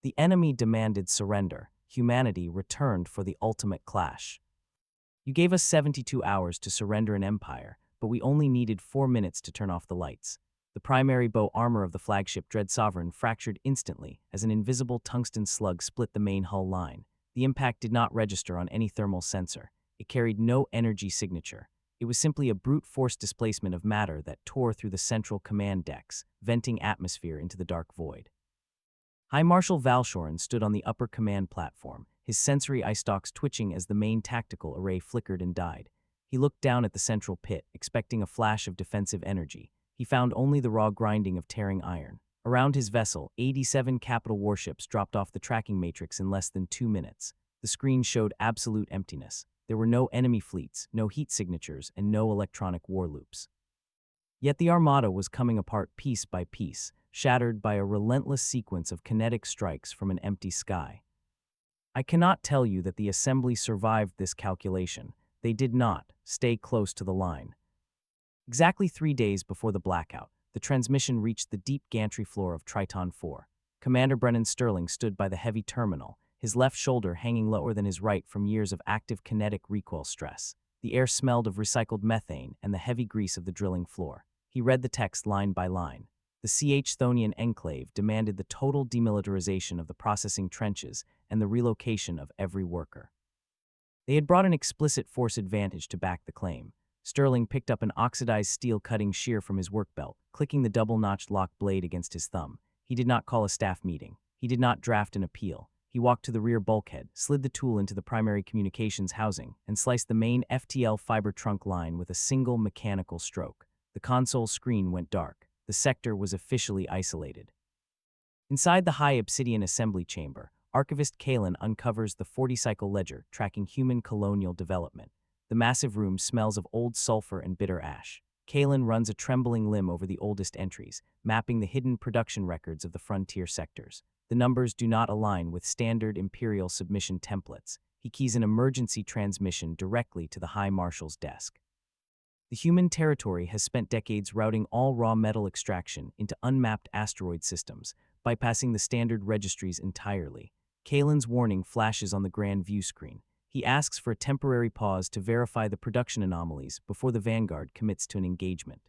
The enemy demanded surrender. Humanity returned for the ultimate clash. You gave us 72 hours to surrender an empire, but we only needed 4 minutes to turn off the lights. The primary bow armor of the flagship Dread Sovereign fractured instantly as an invisible tungsten slug split the main hull line. The impact did not register on any thermal sensor. It carried no energy signature. It was simply a brute force displacement of matter that tore through the central command decks, venting atmosphere into the dark void. High Marshal Valshorin stood on the upper command platform, his sensory eye stalks twitching as the main tactical array flickered and died. He looked down at the central pit, expecting a flash of defensive energy. He found only the raw grinding of tearing iron. Around his vessel, 87 capital warships dropped off the tracking matrix in less than 2 minutes. The screen showed absolute emptiness. There were no enemy fleets, no heat signatures, and no electronic war loops. Yet the armada was coming apart piece by piece, shattered by a relentless sequence of kinetic strikes from an empty sky. I cannot tell you that the assembly survived this calculation. They did not. Stay close to the line. Exactly 3 days before the blackout, the transmission reached the deep gantry floor of Triton 4. Commander Brennan Sterling stood by the heavy terminal, his left shoulder hanging lower than his right from years of active kinetic recoil stress. The air smelled of recycled methane and the heavy grease of the drilling floor. He read the text line by line. The CH Thonian enclave demanded the total demilitarization of the processing trenches and the relocation of every worker. They had brought an explicit force advantage to back the claim. Sterling picked up an oxidized steel cutting shear from his work belt, clicking the double-notched lock blade against his thumb. He did not call a staff meeting. He did not draft an appeal. He walked to the rear bulkhead, slid the tool into the primary communications housing, and sliced the main FTL fiber trunk line with a single mechanical stroke. The console screen went dark. The sector was officially isolated. Inside the high obsidian assembly chamber, Archivist Kalen uncovers the 40-cycle ledger tracking human colonial development. The massive room smells of old sulfur and bitter ash. Kalen runs a trembling limb over the oldest entries, mapping the hidden production records of the frontier sectors. The numbers do not align with standard Imperial submission templates. He keys an emergency transmission directly to the High Marshal's desk. The human territory has spent decades routing all raw metal extraction into unmapped asteroid systems, bypassing the standard registries entirely. Kalen's warning flashes on the grand view screen. He asks for a temporary pause to verify the production anomalies before the Vanguard commits to an engagement.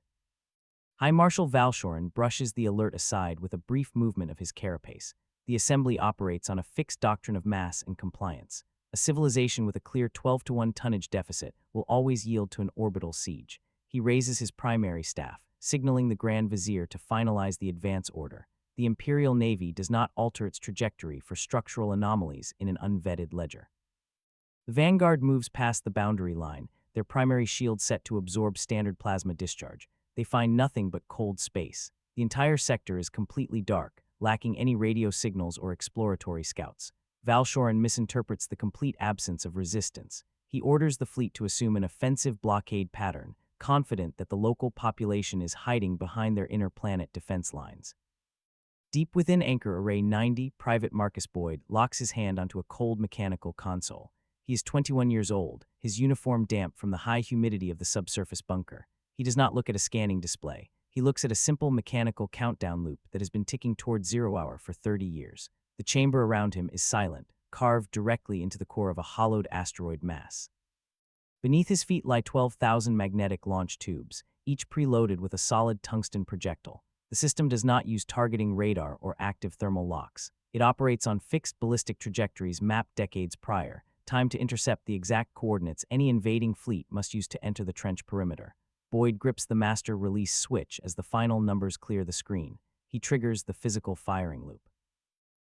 High Marshal Valshorin brushes the alert aside with a brief movement of his carapace. The assembly operates on a fixed doctrine of mass and compliance. A civilization with a clear 12-to-1 tonnage deficit will always yield to an orbital siege. He raises his primary staff, signaling the Grand Vizier to finalize the advance order. The Imperial Navy does not alter its trajectory for structural anomalies in an unvetted ledger. The Vanguard moves past the boundary line, their primary shield set to absorb standard plasma discharge. They find nothing but cold space. The entire sector is completely dark, lacking any radio signals or exploratory scouts. Valshorin misinterprets the complete absence of resistance. He orders the fleet to assume an offensive blockade pattern, confident that the local population is hiding behind their inner planet defense lines. Deep within Anchor Array 90, Private Marcus Boyd locks his hand onto a cold mechanical console. He is 21 years old, his uniform damp from the high humidity of the subsurface bunker. He does not look at a scanning display. He looks at a simple mechanical countdown loop that has been ticking toward 0 hour for 30 years. The chamber around him is silent, carved directly into the core of a hollowed asteroid mass. Beneath his feet lie 12,000 magnetic launch tubes, each preloaded with a solid tungsten projectile. The system does not use targeting radar or active thermal locks. It operates on fixed ballistic trajectories mapped decades prior, timed to intercept the exact coordinates any invading fleet must use to enter the trench perimeter. Boyd grips the master release switch as the final numbers clear the screen. He triggers the physical firing loop.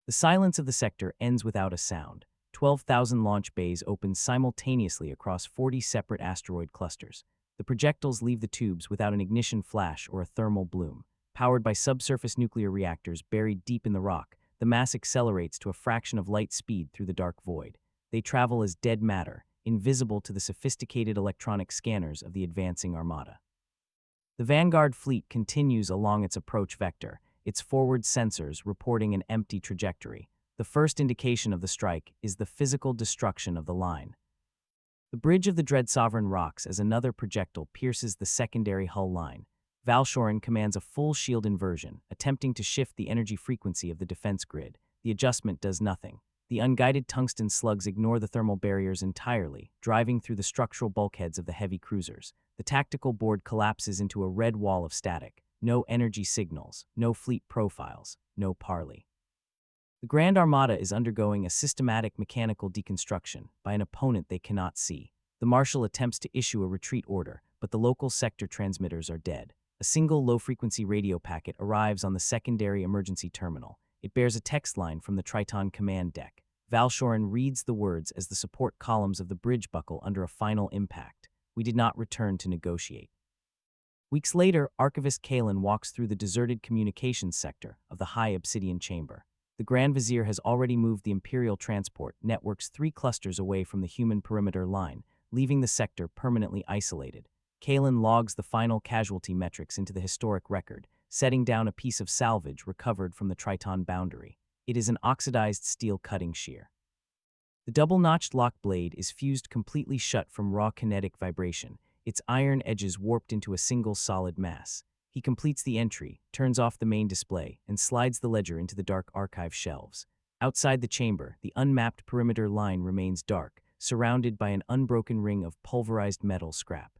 The silence of the sector ends without a sound. 12,000 launch bays open simultaneously across 40 separate asteroid clusters. The projectiles leave the tubes without an ignition flash or a thermal bloom. Powered by subsurface nuclear reactors buried deep in the rock, the mass accelerates to a fraction of light speed through the dark void. They travel as dead matter, invisible to the sophisticated electronic scanners of the advancing armada. The Vanguard fleet continues along its approach vector, its forward sensors reporting an empty trajectory. The first indication of the strike is the physical destruction of the line. The bridge of the Dread Sovereign rocks as another projectile pierces the secondary hull line. Valshorin commands a full shield inversion, attempting to shift the energy frequency of the defense grid. The adjustment does nothing. The unguided tungsten slugs ignore the thermal barriers entirely, driving through the structural bulkheads of the heavy cruisers. The tactical board collapses into a red wall of static. No energy signals, no fleet profiles, no parley. The Grand Armada is undergoing a systematic mechanical deconstruction by an opponent they cannot see. The Marshal attempts to issue a retreat order, but the local sector transmitters are dead. A single low-frequency radio packet arrives on the secondary emergency terminal. It bears a text line from the Triton command deck. Valshorin reads the words as the support columns of the bridge buckle under a final impact. We did not return to negotiate. Weeks later, Archivist Kalen walks through the deserted communications sector of the High Obsidian Chamber. The Grand Vizier has already moved the Imperial transport networks 3 clusters away from the human perimeter line, leaving the sector permanently isolated. Kalen logs the final casualty metrics into the historic record, setting down a piece of salvage recovered from the Triton boundary. It is an oxidized steel cutting shear. The double-notched lock blade is fused completely shut from raw kinetic vibration, its iron edges warped into a single solid mass. He completes the entry, turns off the main display, and slides the ledger into the dark archive shelves. Outside the chamber, the unmapped perimeter line remains dark, surrounded by an unbroken ring of pulverized metal scrap.